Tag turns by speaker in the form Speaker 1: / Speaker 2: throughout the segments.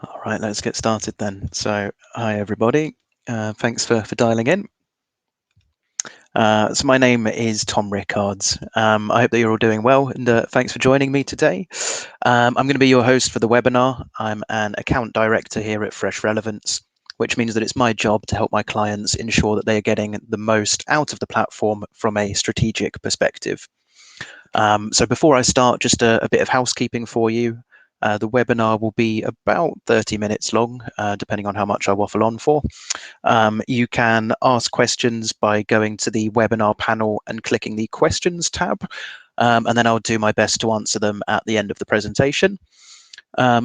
Speaker 1: All right, let's get started then. So, hi everybody. Thanks for dialing in. So my name is Tom Rickards. I hope that you're all doing well, and thanks for joining me today. I'm going to be your host for the webinar. I'm an account director here at Fresh Relevance, which means that it's my job to help my clients ensure that they are getting the most out of the platform from a strategic perspective. So before I start, just a bit of housekeeping for you. The webinar will be about 30 minutes long, depending on how much I waffle on for. You can ask questions by going to the webinar panel and clicking the questions tab, and then I'll do my best to answer them at the end of the presentation.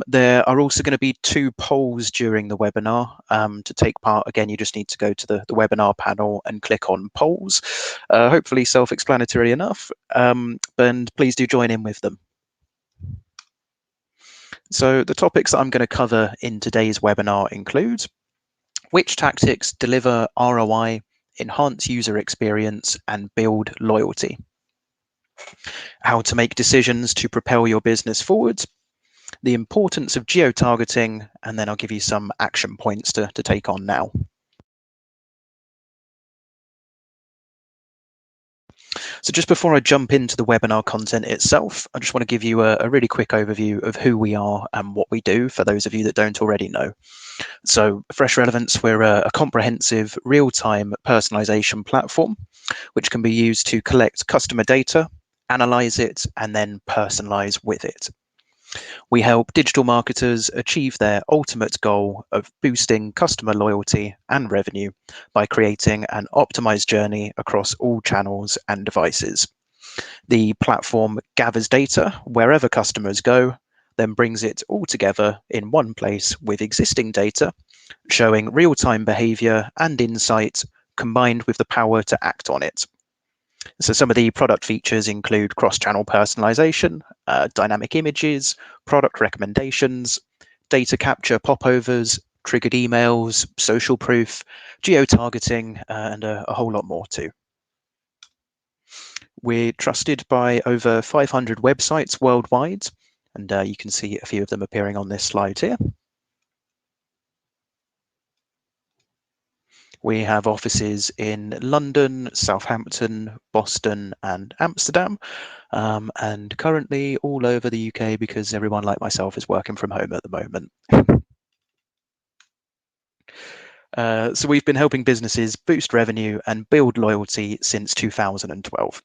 Speaker 1: There are also going to be 2 polls during the webinar. To take part, again, you just need to go to the webinar panel and click on polls. Hopefully self-explanatory enough, and please do join in with them. So the topics that I'm going to cover in today's webinar include which tactics deliver ROI, enhance user experience, and build loyalty, how to make decisions to propel your business forward, the importance of geotargeting, and then I'll give you some action points to take on now. So just before I jump into the webinar content itself, I just want to give you a really quick overview of who we are and what we do for those of you that don't already know. So Fresh Relevance, we're a comprehensive real-time personalization platform, which can be used to collect customer data, analyze it, and then personalize with it. We help digital marketers achieve their ultimate goal of boosting customer loyalty and revenue by creating an optimized journey across all channels and devices. The platform gathers data wherever customers go, then brings it all together in one place with existing data, showing real-time behavior and insight combined with the power to act on it. So some of the product features include cross-channel personalization, dynamic images, product recommendations, data capture popovers, triggered emails, social proof, geo-targeting, and a whole lot more too. We're trusted by over 500 websites worldwide, and you can see a few of them appearing on this slide here. We have offices in London, Southampton, Boston, and Amsterdam, and currently all over the UK because everyone like myself is working from home at the moment. So we've been helping businesses boost revenue and build loyalty since 2012.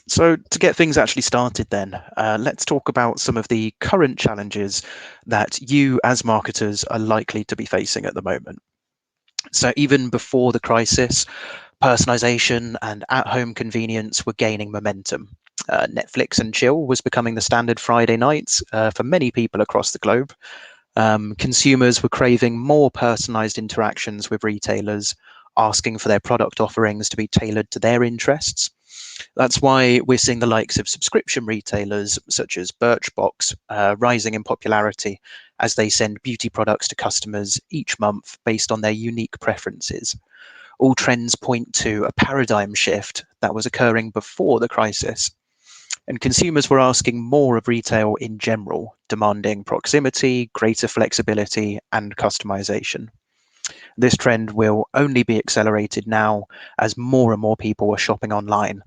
Speaker 1: So to get things actually started then, let's talk about some of the current challenges that you as marketers are likely to be facing at the moment. So even before the crisis, personalization and at-home convenience were gaining momentum. Netflix and chill was becoming the standard Friday night for many people across the globe. Consumers were craving more personalized interactions with retailers, asking for their product offerings to be tailored to their interests. That's why we're seeing the likes of subscription retailers such as Birchbox rising in popularity as they send beauty products to customers each month based on their unique preferences. All trends point to a paradigm shift that was occurring before the crisis. And consumers were asking more of retail in general, demanding proximity, greater flexibility, and customization. This trend will only be accelerated now as more and more people are shopping online,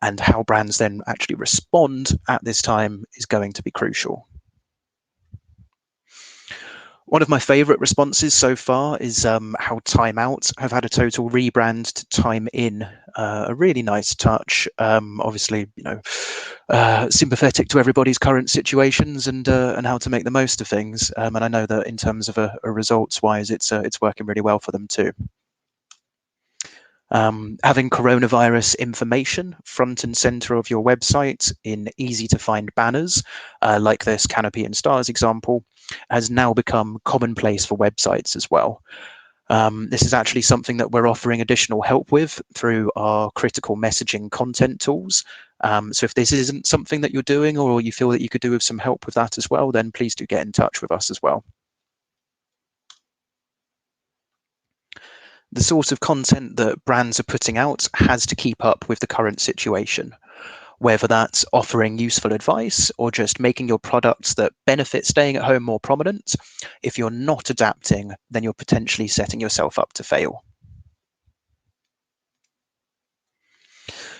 Speaker 1: and how brands then actually respond at this time is going to be crucial. One of my favorite responses so far is how Time Out have had a total rebrand to Time In. A really nice touch. Obviously, sympathetic to everybody's current situations and how to make the most of things. And I know that in terms of a results-wise, it's working really well for them too. Having coronavirus information front and center of your website in easy to find banners, like this Canopy and Stars example, has now become commonplace for websites as well. This is actually something that we're offering additional help with through our critical messaging content tools. So if this isn't something that you're doing or you feel that you could do with some help with that as well, then please do get in touch with us as well. The sort of content that brands are putting out has to keep up with the current situation. whether that's offering useful advice or just making your products that benefit staying at home more prominent. If you're not adapting, then you're potentially setting yourself up to fail.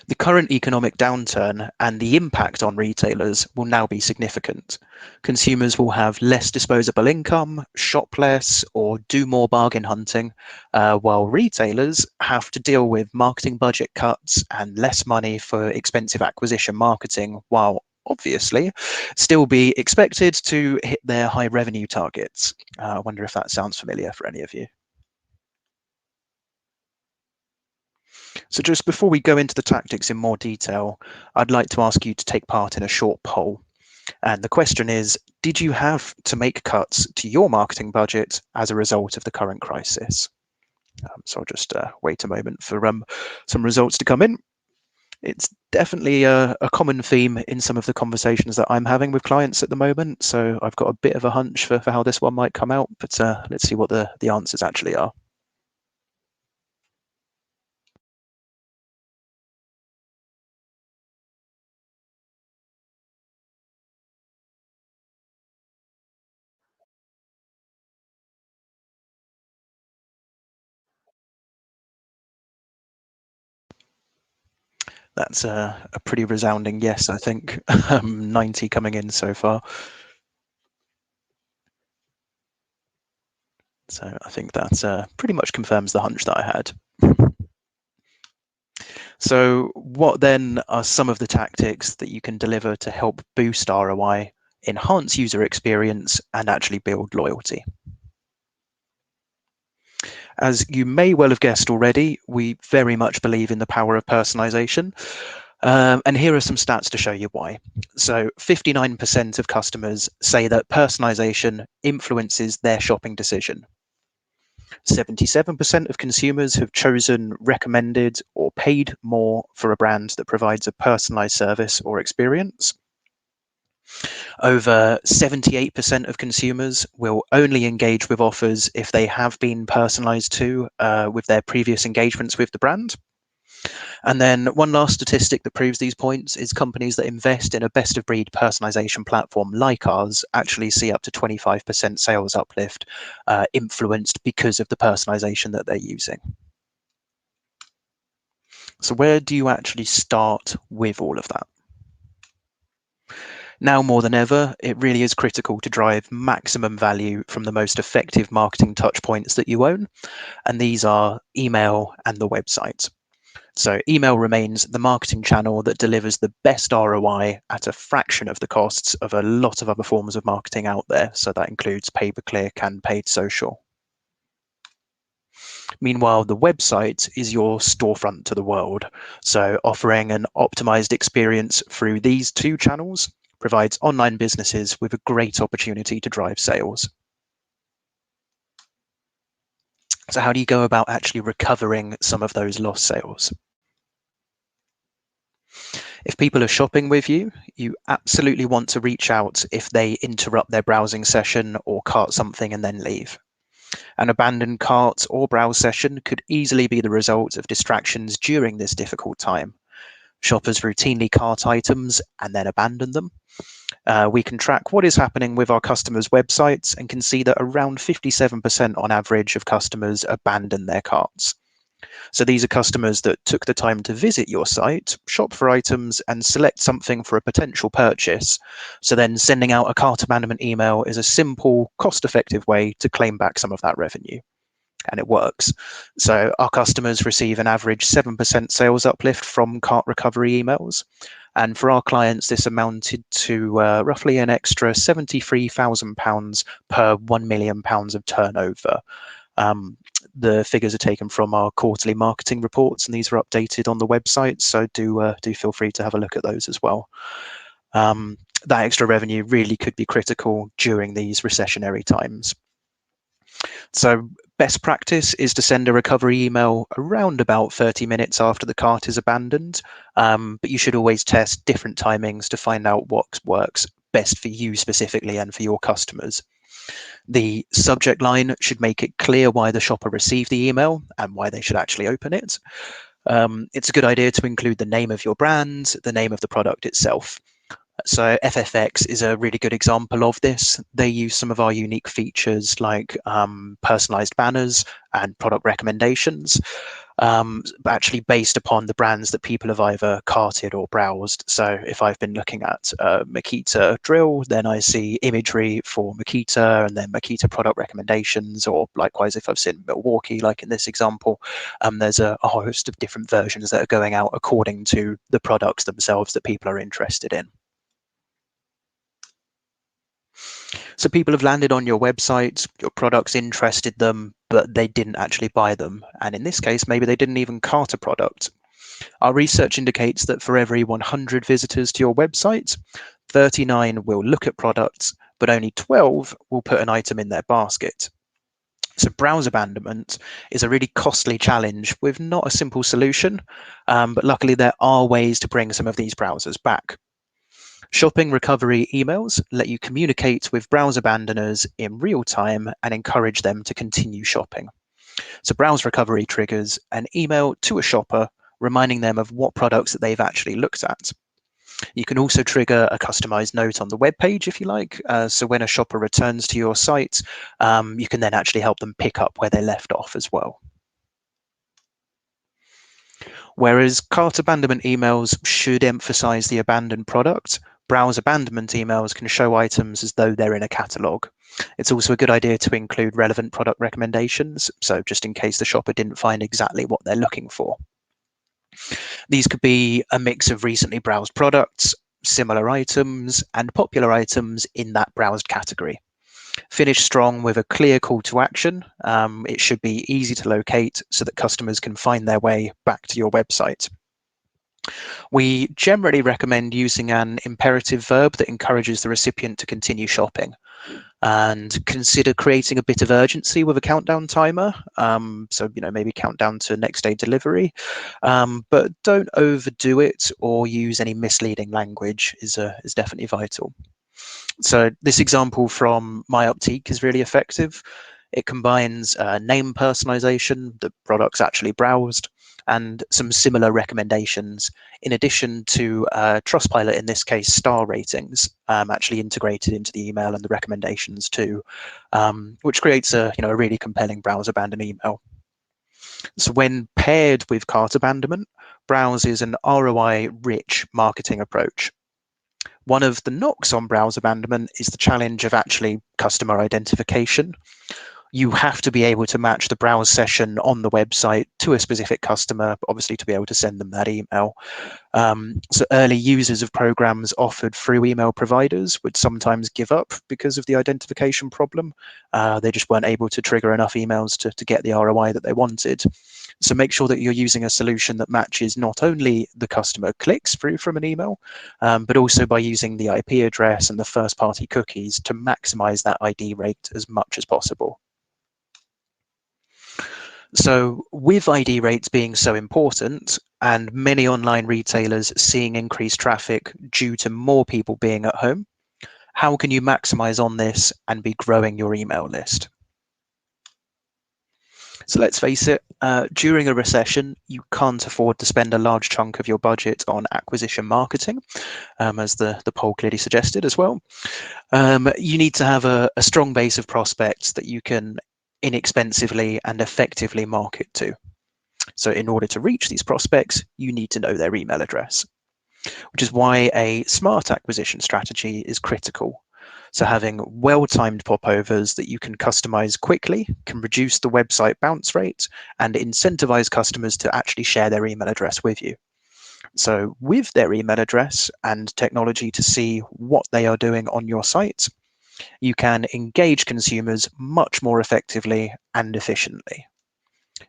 Speaker 1: The current economic downturn and the impact on retailers will now be significant. Consumers will have less disposable income, shop less, or do more bargain hunting, while retailers have to deal with marketing budget cuts and less money for expensive acquisition marketing, while obviously still be expected to hit their high revenue targets. I wonder if that sounds familiar for any of you. So just before we go into the tactics in more detail, I'd like to ask you to take part in a short poll. And the question is, did you have to make cuts to your marketing budget as a result of the current crisis? So I'll just wait a moment for some results to come in. It's definitely a common theme in some of the conversations that I'm having with clients at the moment. So I've got a bit of a hunch for how this one might come out, but let's see what the answers actually are. That's a pretty resounding yes, I think. 90 coming in so far. So I think that pretty much confirms the hunch that I had. So what then are some of the tactics that you can deliver to help boost ROI, enhance user experience, and actually build loyalty? As you may well have guessed already, we very much believe in the power of personalization. And here are some stats to show you why. So 59% of customers say that personalization influences their shopping decision. 77% of consumers have chosen, recommended, or paid more for a brand that provides a personalized service or experience. Over 78% of consumers will only engage with offers if they have been personalized to with their previous engagements with the brand. And then one last statistic that proves these points is companies that invest in a best of breed personalization platform like ours actually see up to 25% sales uplift influenced because of the personalization that they're using. So where do you actually start with all of that? Now more than ever, it really is critical to drive maximum value from the most effective marketing touchpoints that you own. And these are email and the website. So email remains the marketing channel that delivers the best ROI at a fraction of the costs of a lot of other forms of marketing out there. So that includes pay-per-click and paid social. Meanwhile, the website is your storefront to the world. So offering an optimized experience through these two channels provides online businesses with a great opportunity to drive sales. So how do you go about actually recovering some of those lost sales? If people are shopping with you, you absolutely want to reach out if they interrupt their browsing session or cart something and then leave. An abandoned cart or browse session could easily be the result of distractions during this difficult time. Shoppers routinely cart items and then abandon them. We can track what is happening with our customers' websites and can see that around 57% on average of customers abandon their carts. So these are customers that took the time to visit your site, shop for items, and select something for a potential purchase. So then sending out a cart abandonment email is a simple, cost-effective way to claim back some of that revenue. And it works. So our customers receive an average 7% sales uplift from cart recovery emails. And for our clients, this amounted to roughly an extra £73,000 per £1 million of turnover. The figures are taken from our quarterly marketing reports, and these are updated on the website. So do feel free to have a look at those as well. That extra revenue really could be critical during these recessionary times. So best practice is to send a recovery email around about 30 minutes after the cart is abandoned, but you should always test different timings to find out what works best for you specifically and for your customers. The subject line should make it clear why the shopper received the email and why they should actually open it. It's a good idea to include the name of your brand, the name of the product itself. So FFX is a really good example of this. They use some of our unique features like personalized banners and product recommendations, actually based upon the brands that people have either carted or browsed. So if I've been looking at Makita drill, then I see imagery for Makita and then Makita product recommendations, or likewise if I've seen Milwaukee, like in this example, there's a host of different versions that are going out according to the products themselves that people are interested in. So people have landed on your website, your products interested them, but they didn't actually buy them. And in this case, maybe they didn't even cart a product. Our research indicates that for every 100 visitors to your website, 39 will look at products, but only 12 will put an item in their basket. So browse abandonment is a really costly challenge with not a simple solution, but luckily there are ways to bring some of these browsers back. Shopping recovery emails let you communicate with browse abandoners in real time and encourage them to continue shopping. So browse recovery triggers an email to a shopper reminding them of what products that they've actually looked at. You can also trigger a customized note on the web page if you like. So when a shopper returns to your site, you can then actually help them pick up where they left off as well. Whereas cart abandonment emails should emphasize the abandoned product, browse abandonment emails can show items as though they're in a catalog. It's also a good idea to include relevant product recommendations, so just in case the shopper didn't find exactly what they're looking for. These could be a mix of recently browsed products, similar items, and popular items in that browsed category. Finish strong with a clear call to action. It should be easy to locate so that customers can find their way back to your website. We generally recommend using an imperative verb that encourages the recipient to continue shopping, and consider creating a bit of urgency with a countdown timer. So, maybe countdown to next day delivery, but don't overdo it or use any misleading language is definitely vital. So this example from My Optique is really effective. It combines name personalization, the products actually browsed, and some similar recommendations, in addition to Trustpilot, in this case, star ratings, actually integrated into the email and the recommendations too, which creates a really compelling browse abandon email. So when paired with cart abandonment, browse is an ROI-rich marketing approach. One of the knocks on browse abandonment is the challenge of actually customer identification. You have to be able to match the browse session on the website to a specific customer, obviously to be able to send them that email. So early users of programs offered through email providers would sometimes give up because of the identification problem. They just weren't able to trigger enough emails to get the ROI that they wanted. So make sure that you're using a solution that matches not only the customer clicks through from an email, but also by using the IP address and the first-party cookies to maximize that ID rate as much as possible. So with ID rates being so important and many online retailers seeing increased traffic due to more people being at home, how can you maximize on this and be growing your email list? So let's face it, during a recession, you can't afford to spend a large chunk of your budget on acquisition marketing, as the poll clearly suggested as well. You need to have a strong base of prospects that you can inexpensively and effectively market to. So in order to reach these prospects, you need to know their email address, which is why a smart acquisition strategy is critical. So having well-timed popovers that you can customize quickly can reduce the website bounce rate and incentivize customers to actually share their email address with you. So with their email address and technology to see what they are doing on your site, you can engage consumers much more effectively and efficiently.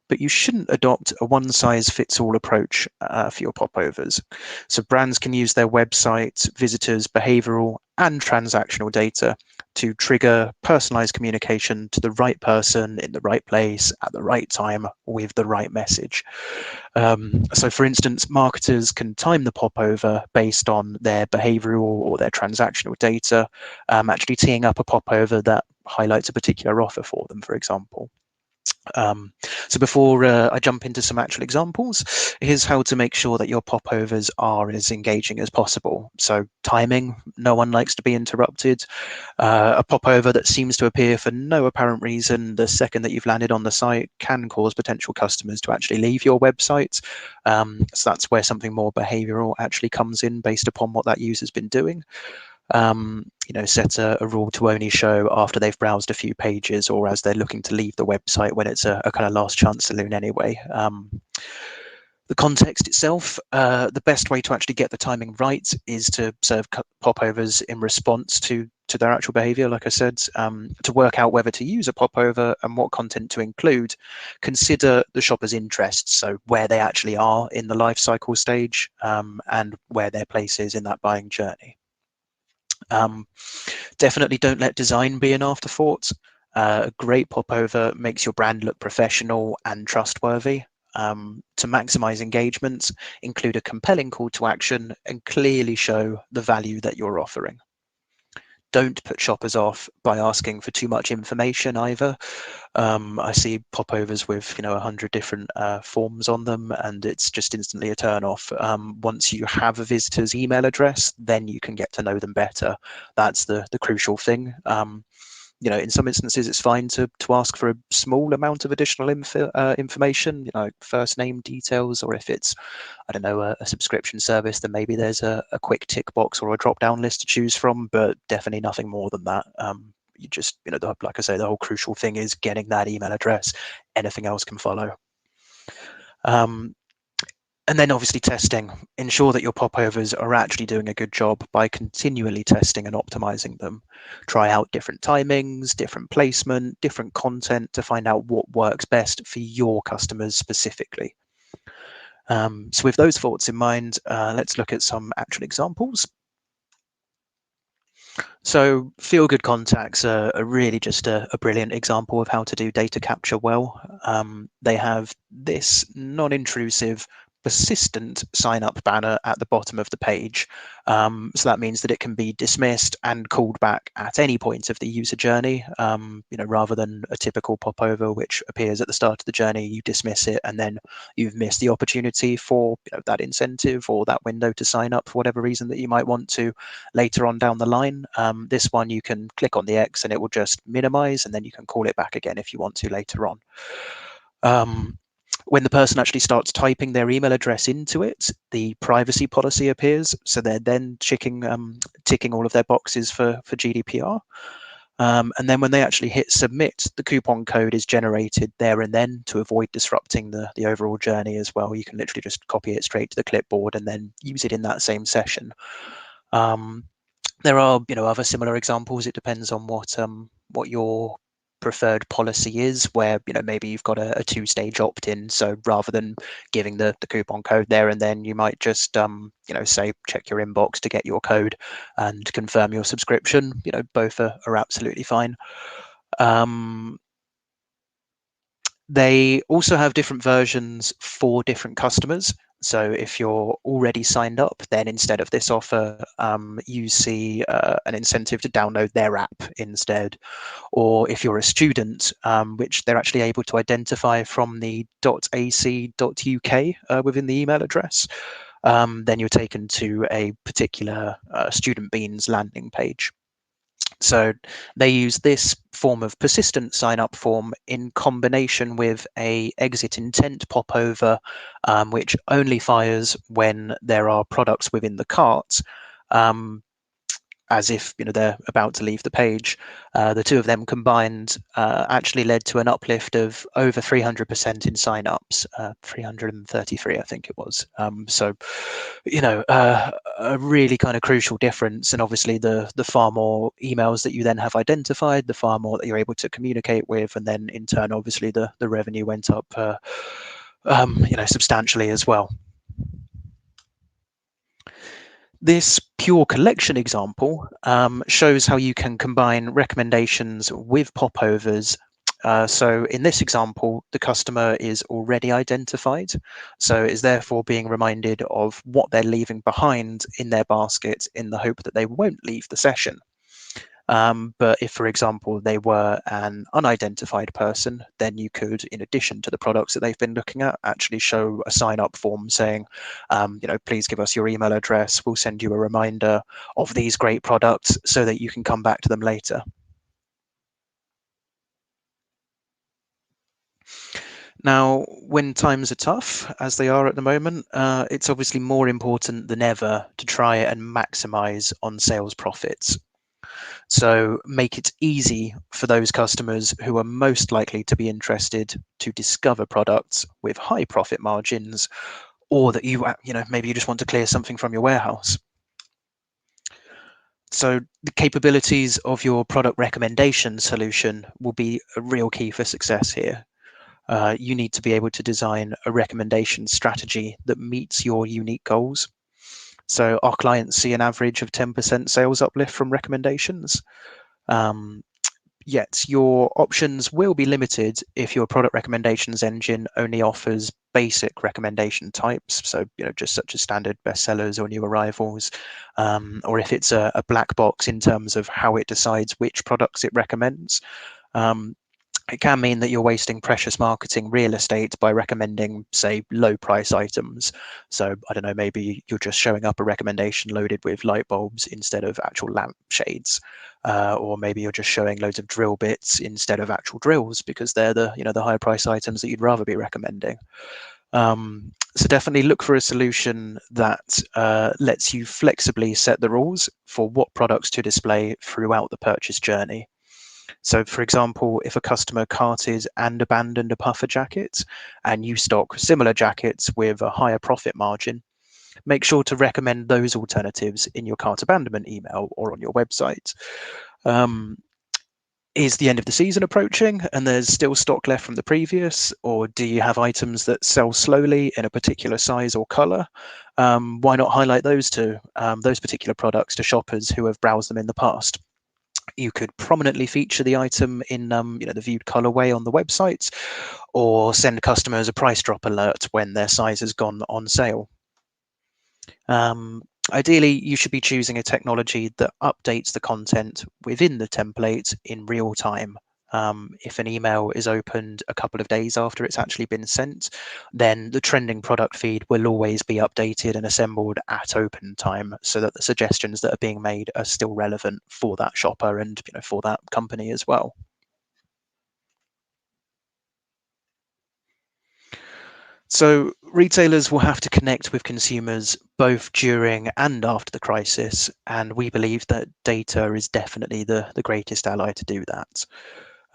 Speaker 1: But you shouldn't adopt a one-size-fits-all approach for your popovers. So brands can use their website, visitors, behavioral, and transactional data to trigger personalized communication to the right person in the right place at the right time with the right message. So for instance, marketers can time the popover based on their behavioral or their transactional data, actually teeing up a popover that highlights a particular offer for them, for example. So before I jump into some actual examples, here's how to make sure that your popovers are as engaging as possible. So timing, no one likes to be interrupted. A popover that seems to appear for no apparent reason the second that you've landed on the site can cause potential customers to actually leave your website. So that's where something more behavioral actually comes in based upon what that user's been doing. Set a rule to only show after they've browsed a few pages or as they're looking to leave the website when it's a kind of last chance saloon anyway. The context itself, the best way to actually get the timing right is to serve popovers in response to their actual behavior. Like I said, to work out whether to use a popover and what content to include, consider the shopper's interests, so where they actually are in the life cycle stage and where their place is in that buying journey. Definitely don't let design be an afterthought. A great popover makes your brand look professional and trustworthy. To maximize engagement, include a compelling call to action and clearly show the value that you're offering. Don't put shoppers off by asking for too much information either. I see popovers with 100 different forms on them, and it's just instantly a turn off. Once you have a visitor's email address, then you can get to know them better. That's the crucial thing. In some instances, it's fine to ask for a small amount of additional information, first name details, or if it's, I don't know, a subscription service, then maybe there's a quick tick box or a drop down list to choose from, but definitely nothing more than that. You just, like I say, the whole crucial thing is getting that email address. Anything else can follow. And then obviously testing. Ensure that your popovers are actually doing a good job by continually testing and optimizing them. Try out different timings, different placement, different content to find out what works best for your customers specifically. So with those thoughts in mind, let's look at some actual examples. So feel-good contacts are really just a brilliant example of how to do data capture well. They have this non-intrusive, persistent sign-up banner at the bottom of the page. So that means that it can be dismissed and called back at any point of the user journey, rather than a typical popover which appears at the start of the journey, you dismiss it, and then you've missed the opportunity for that incentive or that window to sign up for whatever reason that you might want to later on down the line. This one you can click on the X and it will just minimize, and then you can call it back again if you want to later on. When the person actually starts typing their email address into it, the privacy policy appears. So they're then ticking all of their boxes for GDPR. And then when they actually hit submit, the coupon code is generated there and then to avoid disrupting the overall journey as well. You can literally just copy it straight to the clipboard and then use it in that same session. There are other similar examples. It depends on what your preferred policy is, where maybe you've got a two-stage opt-in. So rather than giving the coupon code there and then, you might just say check your inbox to get your code and confirm your subscription. Both are absolutely fine. They also have different versions for different customers. So if you're already signed up, then instead of this offer, you see an incentive to download their app instead. Or if you're a student, which they're actually able to identify from the .ac.uk within the email address, then you're taken to a particular Student Beans landing page. So they use this form of persistent sign-up form in combination with a exit intent popover, which only fires when there are products within the cart, as if they're about to leave the page. The two of them combined actually led to an uplift of over 300% in sign-ups, 333 I think it was. So a really kind of crucial difference, and obviously the far more emails that you then have identified, the far more that you're able to communicate with, and then in turn obviously the revenue went up substantially as well. This pure collection example shows how you can combine recommendations with popovers. So in this example, the customer is already identified, so is therefore being reminded of what they're leaving behind in their basket in the hope that they won't leave the session. But if, for example, they were an unidentified person, then you could, in addition to the products that they've been looking at, actually show a sign-up form saying, please give us your email address. We'll send you a reminder of these great products so that you can come back to them later. Now, when times are tough, as they are at the moment, it's obviously more important than ever to try and maximize on sales profits. So make it easy for those customers who are most likely to be interested to discover products with high profit margins, or that maybe you just want to clear something from your warehouse. So the capabilities of your product recommendation solution will be a real key for success here. You need to be able to design a recommendation strategy that meets your unique goals. So our clients see an average of 10% sales uplift from recommendations. Um, Yet your options will be limited if your product recommendations engine only offers basic recommendation types, so just such as standard bestsellers or new arrivals, or if it's a black box in terms of how it decides which products it recommends. Um, it can mean that you're wasting precious marketing real estate by recommending, say, low price items. So I don't know, maybe you're just showing up a recommendation loaded with light bulbs instead of actual lamp shades, or maybe you're just showing loads of drill bits instead of actual drills because they're the higher price items that you'd rather be recommending. So definitely look for a solution that lets you flexibly set the rules for what products to display throughout the purchase journey. So, for example, if a customer carted and abandoned a puffer jacket and you stock similar jackets with a higher profit margin, make sure to recommend those alternatives in your cart abandonment email or on your website. Um, is the end of the season approaching and there's still stock left from the previous, or do you have items that sell slowly in a particular size or color? Why not highlight those particular products to shoppers who have browsed them in the past? You could prominently feature the item in the viewed colorway on the website, or send customers a price drop alert when their size has gone on sale. Ideally, you should be choosing a technology that updates the content within the template in real time. If an email is opened a couple of days after it's actually been sent, then the trending product feed will always be updated and assembled at open time so that the suggestions that are being made are still relevant for that shopper and for that company as well. So retailers will have to connect with consumers both during and after the crisis, and we believe that data is definitely the greatest ally to do that.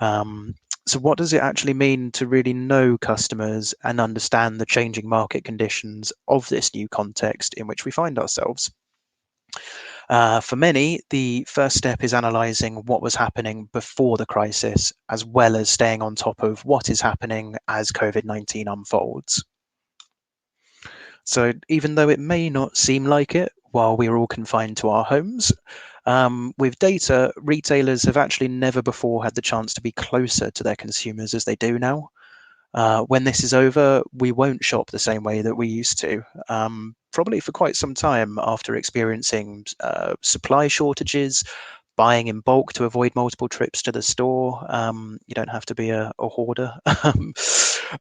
Speaker 1: Um, so what does it actually mean to really know customers and understand the changing market conditions of this new context in which we find ourselves? For many, the first step is analysing what was happening before the crisis, as well as staying on top of what is happening as COVID-19 unfolds. So even though it may not seem like it while we're all confined to our homes, with data, retailers have actually never before had the chance to be closer to their consumers as they do now. When this is over, we won't shop the same way that we used to, probably for quite some time after experiencing supply shortages, buying in bulk to avoid multiple trips to the store. You don't have to be a hoarder.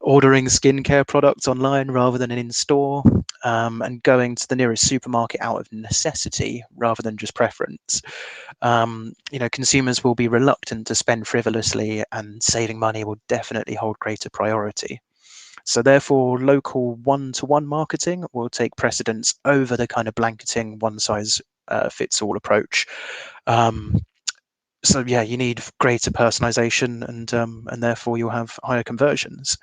Speaker 1: Ordering skincare products online rather than in store, and going to the nearest supermarket out of necessity rather than just preference. Consumers will be reluctant to spend frivolously, and saving money will definitely hold greater priority. So therefore, local one-to-one marketing will take precedence over the kind of blanketing one-size-fits-all approach. Um, so yeah, you need greater personalization, and therefore you'll have higher conversions.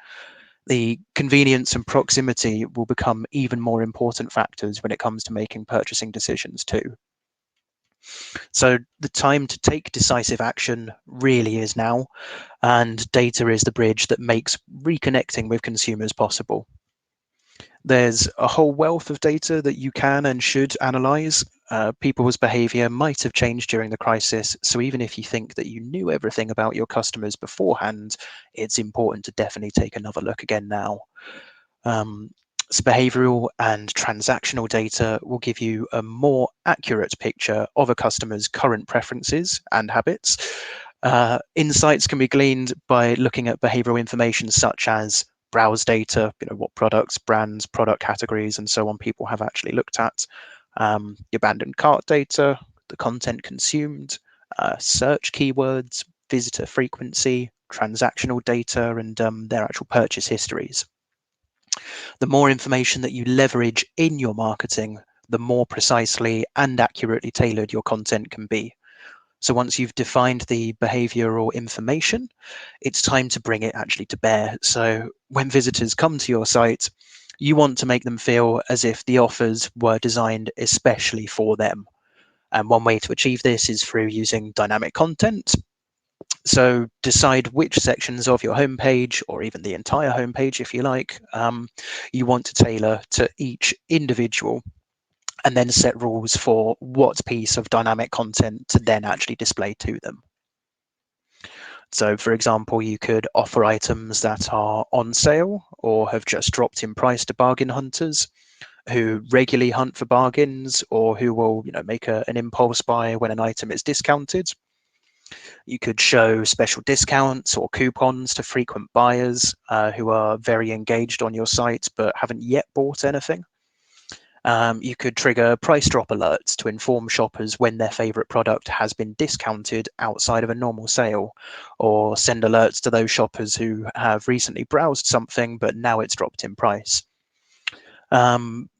Speaker 1: The convenience and proximity will become even more important factors when it comes to making purchasing decisions too. So the time to take decisive action really is now, and data is the bridge that makes reconnecting with consumers possible. There's a whole wealth of data that you can and should analyze. People's behavior might have changed during the crisis, so even if you think that you knew everything about your customers beforehand, it's important to definitely take another look again now. Um, So behavioral and transactional data will give you a more accurate picture of a customer's current preferences and habits. Insights can be gleaned by looking at behavioral information such as browse data, what products, brands, product categories, and so on people have actually looked at, the abandoned cart data, the content consumed, search keywords, visitor frequency, transactional data, and their actual purchase histories. The more information that you leverage in your marketing, the more precisely and accurately tailored your content can be. So once you've defined the behavioral information, it's time to bring it actually to bear. So when visitors come to your site, you want to make them feel as if the offers were designed especially for them. And one way to achieve this is through using dynamic content. So decide which sections of your homepage, or even the entire homepage if you like, you want to tailor to each individual, and then set rules for what piece of dynamic content to then actually display to them. So for example, you could offer items that are on sale or have just dropped in price to bargain hunters who regularly hunt for bargains, or who will make an impulse buy when an item is discounted. You could show special discounts or coupons to frequent buyers who are very engaged on your site but haven't yet bought anything. You could trigger price drop alerts to inform shoppers when their favorite product has been discounted outside of a normal sale, or send alerts to those shoppers who have recently browsed something but now it's dropped in price.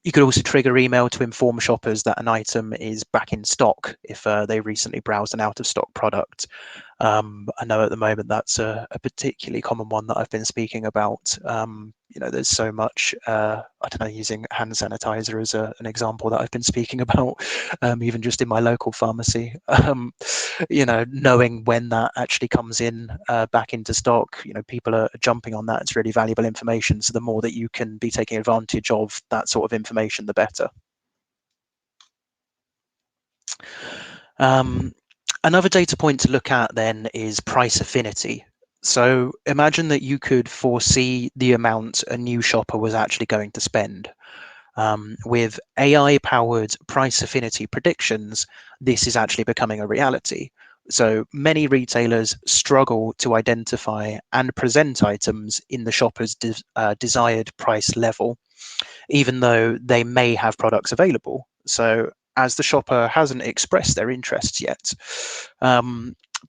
Speaker 1: You could also trigger email to inform shoppers that an item is back in stock if they recently browsed an out of stock product. I know at the moment that's a particularly common one that I've been speaking about. There's so much, I don't know, using hand sanitizer as an example that I've been speaking about, even just in my local pharmacy. Knowing when that actually comes in back into stock, people are jumping on that. It's really valuable information. So the more that you can be taking advantage of that sort of information, the better. Another data point to look at then is price affinity. So imagine that you could foresee the amount a new shopper was actually going to spend. With AI-powered price affinity predictions, this is actually becoming a reality. So many retailers struggle to identify and present items in the shopper's desired price level, even though they may have products available. So as the shopper hasn't expressed their interests yet,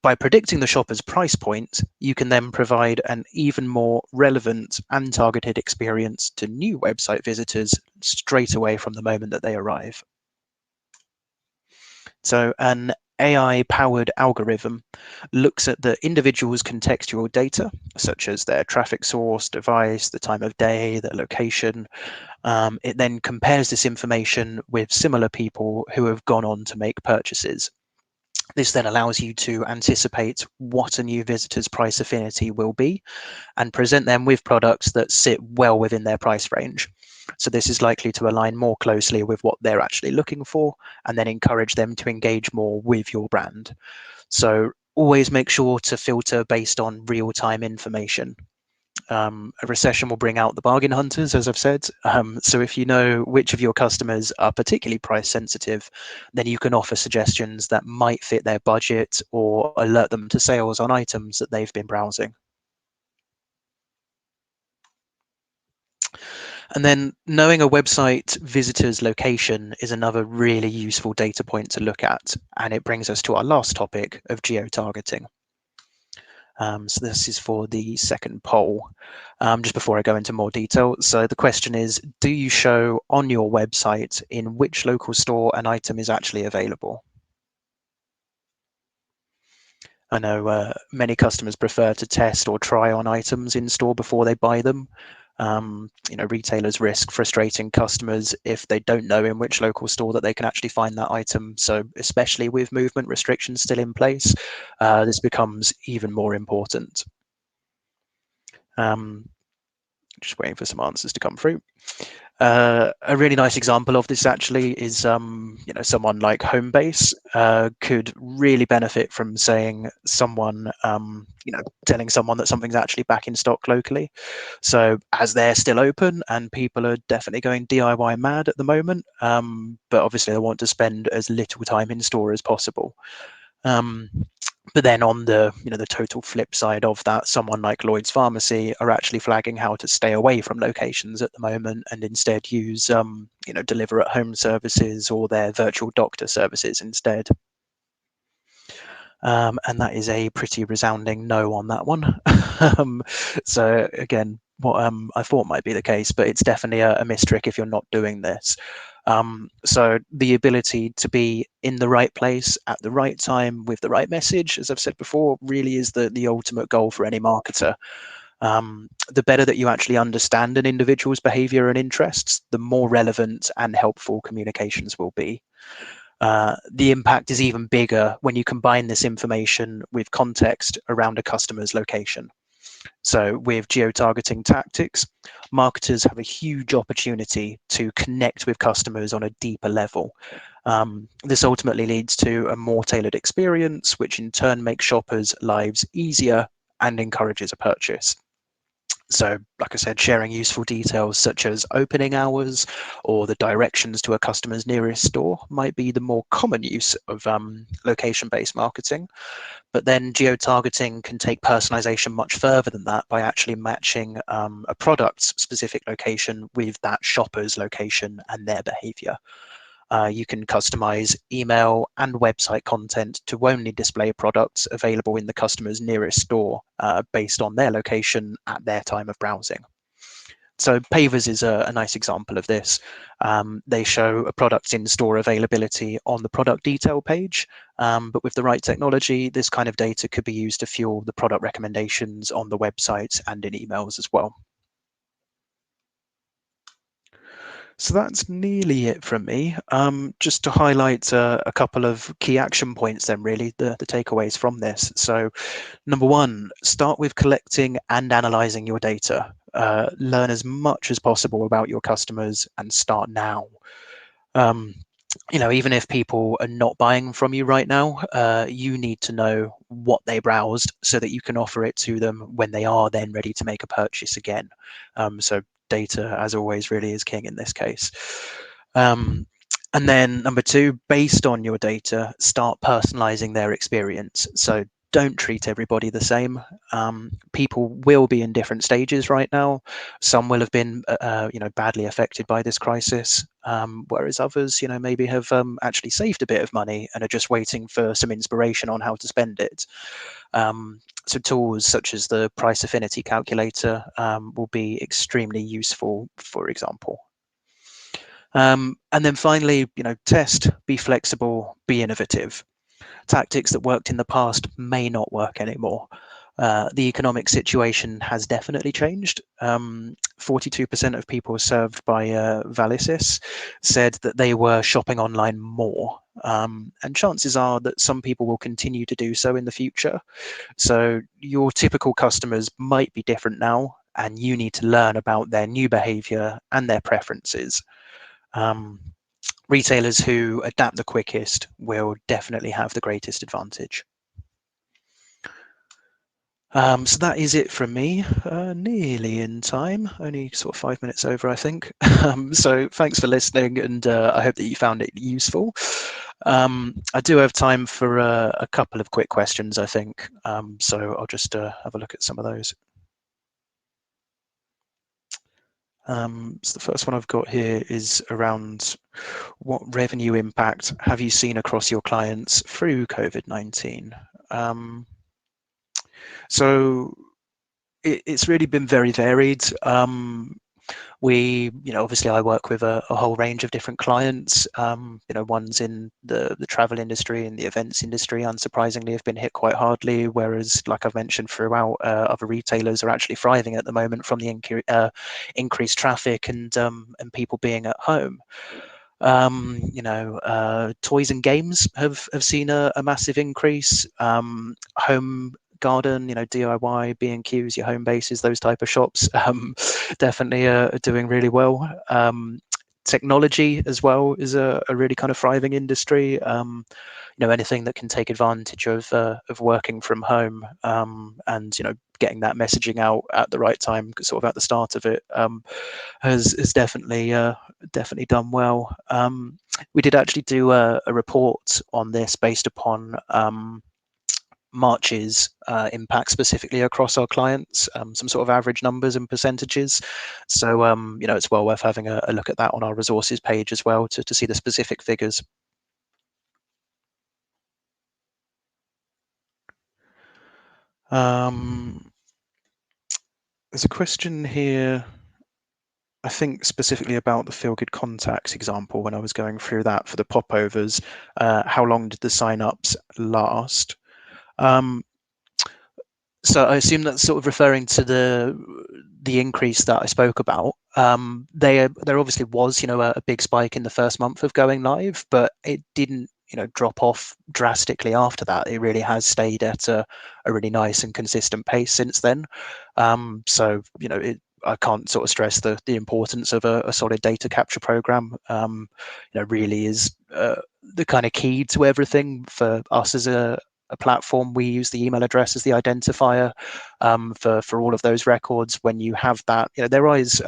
Speaker 1: by predicting the shopper's price point, you can then provide an even more relevant and targeted experience to new website visitors straight away from the moment that they arrive. So an AI-powered algorithm looks at the individual's contextual data, such as their traffic source, device, the time of day, their location. It then compares this information with similar people who have gone on to make purchases. This then allows you to anticipate what a new visitor's price affinity will be and present them with products that sit well within their price range. So this is likely to align more closely with what they're actually looking for, and then encourage them to engage more with your brand. So always make sure to filter based on real-time information. A recession will bring out the bargain hunters, as I've said. So if you know which of your customers are particularly price sensitive, then you can offer suggestions that might fit their budget or alert them to sales on items that they've been browsing. And then knowing a website visitor's location is another really useful data point to look at. And it brings us to our last topic of geotargeting. So this is for the second poll. Just before I go into more detail, so the question is, do you show on your website in which local store an item is actually available? I know many customers prefer to test or try on items in store before they buy them. Retailers risk frustrating customers if they don't know in which local store that they can actually find that item. So especially with movement restrictions still in place, this becomes even more important. Just waiting for some answers to come through. A really nice example of this actually is, someone like Homebase could really benefit from saying someone, telling someone that something's actually back in stock locally. So as they're still open and people are definitely going DIY mad at the moment, but obviously they want to spend as little time in store as possible. Um, but then on the total flip side of that, someone like Lloyd's Pharmacy are actually flagging how to stay away from locations at the moment and instead use deliver at home services or their virtual doctor services instead. And that is a pretty resounding no on that one. So again, what I thought might be the case, but it's definitely a mistrick if you're not doing this. So the ability to be in the right place at the right time with the right message, as I've said before, really is the ultimate goal for any marketer. The better that you actually understand an individual's behavior and interests, the more relevant and helpful communications will be. The impact is even bigger when you combine this information with context around a customer's location. So with geotargeting tactics, marketers have a huge opportunity to connect with customers on a deeper level. This ultimately leads to a more tailored experience, which in turn makes shoppers' lives easier and encourages a purchase. So, like I said, sharing useful details such as opening hours or the directions to a customer's nearest store might be the more common use of location-based marketing. But then geotargeting can take personalization much further than that by actually matching a product's specific location with that shopper's location and their behavior. You can customize email and website content to only display products available in the customer's nearest store based on their location at their time of browsing. So Pavers is a nice example of this. They show a product's in-store availability on the product detail page, but with the right technology, this kind of data could be used to fuel the product recommendations on the website and in emails as well. So that's nearly it from me. Just to highlight a couple of key action points then, really, the takeaways from this. So number one, start with collecting and analyzing your data. Learn as much as possible about your customers and start now. Um, even if people are not buying from you right now, you need to know what they browsed so that you can offer it to them when they are then ready to make a purchase again. So data, as always, really is king in this case. And then number two, based on your data, start personalizing their experience. So don't treat everybody the same. People will be in different stages right now. Some will have been, badly affected by this crisis, whereas others, maybe have actually saved a bit of money and are just waiting for some inspiration on how to spend it. So tools such as the price affinity calculator will be extremely useful, for example. And then finally, test, be flexible, be innovative. Tactics that worked in the past may not work anymore. The economic situation has definitely changed. 42% of people served by Valisis said that they were shopping online more. And chances are that some people will continue to do so in the future. So your typical customers might be different now, and you need to learn about their new behavior and their preferences. Um, Retailers who adapt the quickest will definitely have the greatest advantage. So that is it from me, nearly in time, only sort of 5 minutes over, I think. So thanks for listening, and I hope that you found it useful. I do have time for a couple of quick questions, I think. So I'll just have a look at some of those. So the first one I've got here is around what revenue impact have you seen across your clients through COVID-19? So it's really been very varied. Obviously I work with a whole range of different clients. Ones in the travel industry and the events industry, unsurprisingly, have been hit quite hardly, whereas, like I've mentioned throughout, other retailers are actually thriving at the moment from the increased traffic and people being at home. Toys and games have seen a massive increase. Home garden, DIY, B&Qs, your home bases, those type of shops, definitely are doing really well. Technology as well is a really kind of thriving industry. Anything that can take advantage of working from home, and getting that messaging out at the right time, sort of at the start of it, has definitely done well. We did actually do a report on this based upon March's impact specifically across our clients, some sort of average numbers and percentages. So it's well worth having a look at that on our resources page as well to see the specific figures. There's a question here, I think specifically about the Feel Good Contacts example. When I was going through that for the popovers, how long did the sign-ups last? So I assume that's sort of referring to the increase that I spoke about. There obviously was, a big spike in the first month of going live, but it didn't, drop off drastically after that. It really has stayed at a really nice and consistent pace since then. So I can't sort of stress the importance of a solid data capture program. Really is the kind of key to everything for us as a platform. We use the email address as the identifier for all of those records. When you have that, there is,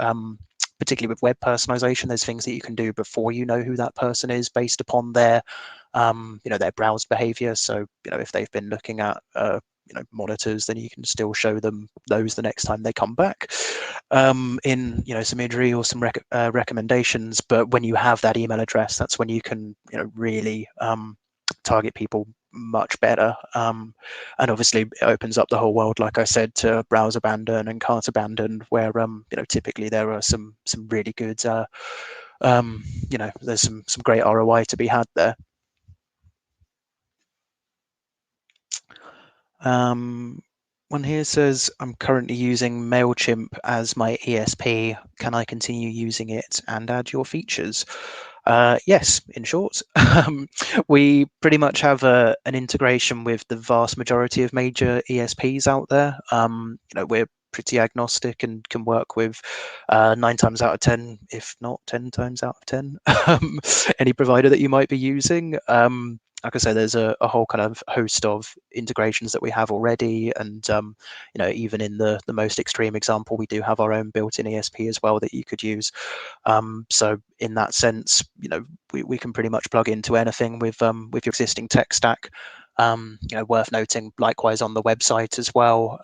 Speaker 1: particularly with web personalization, there's things that you can do before you know who that person is based upon their their browse behavior. So if they've been looking at monitors, then you can still show them those the next time they come back in some imagery or some recommendations. But when you have that email address, that's when you can really target people much better, and obviously it opens up the whole world, like I said, to browse abandon and cart abandon, where typically there are some really good there's some great ROI to be had there. One here says, I'm currently using MailChimp as my ESP. Can I continue using it and add your features? Yes, in short. We pretty much have an integration with the vast majority of major ESPs out there. We're pretty agnostic and can work with 9 times out of 10, if not 10 times out of 10, any provider that you might be using. Like I say, there's a whole kind of host of integrations that we have already, and even in the most extreme example, we do have our own built-in ESP as well that you could use. So in that sense, we can pretty much plug into anything with your existing tech stack. Worth noting, likewise on the website as well,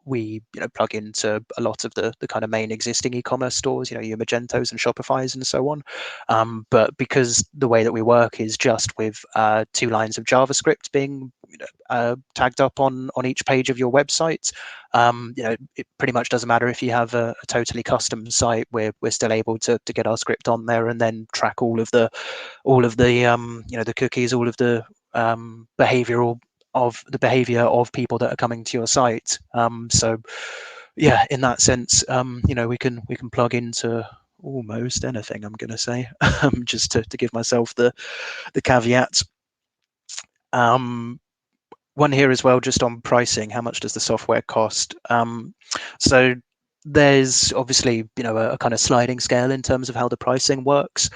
Speaker 1: we plug into a lot of the kind of main existing e-commerce stores, your Magentos and Shopifys and so on. But because the way that we work is just with 2 lines of JavaScript being tagged up on each page of your website, it pretty much doesn't matter if you have a totally custom site. We're still able to get our script on there and then track all of the the cookies, all of the behavior of people that are coming to your site. So yeah, in that sense, we can plug into almost anything, I'm going to say, just to give myself the caveat. One here as well, just on pricing, how much does the software cost? So there's obviously a kind of sliding scale in terms of how the pricing works.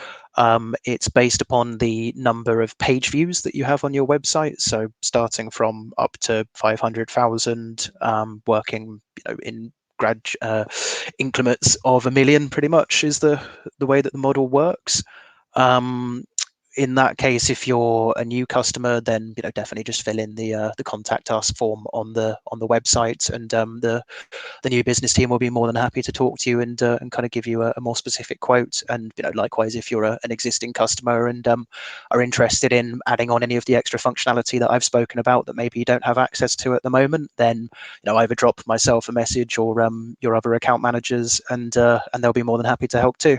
Speaker 1: It's based upon the number of page views that you have on your website, so starting from up to 500,000, working in increments of 1 million, pretty much is the way that the model works. In that case, if you're a new customer, then definitely just fill in the contact us form on the website, and the new business team will be more than happy to talk to you and kind of give you a more specific quote. And likewise, if you're an existing customer and are interested in adding on any of the extra functionality that I've spoken about that maybe you don't have access to at the moment, then either drop myself a message or your other account managers, and they'll be more than happy to help too.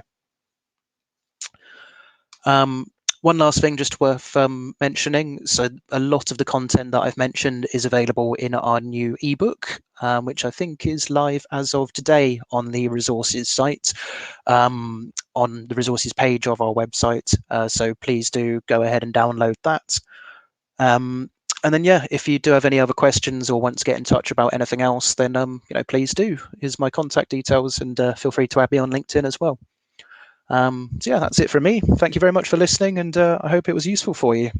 Speaker 1: One last thing just worth mentioning. So a lot of the content that I've mentioned is available in our new ebook, which I think is live as of today on the resources site, on the resources page of our website. So please do go ahead and download that. And then, yeah, if you do have any other questions or want to get in touch about anything else, then please do. Here's my contact details, and feel free to add me on LinkedIn as well. So yeah, that's it from me. Thank you very much for listening, and I hope it was useful for you.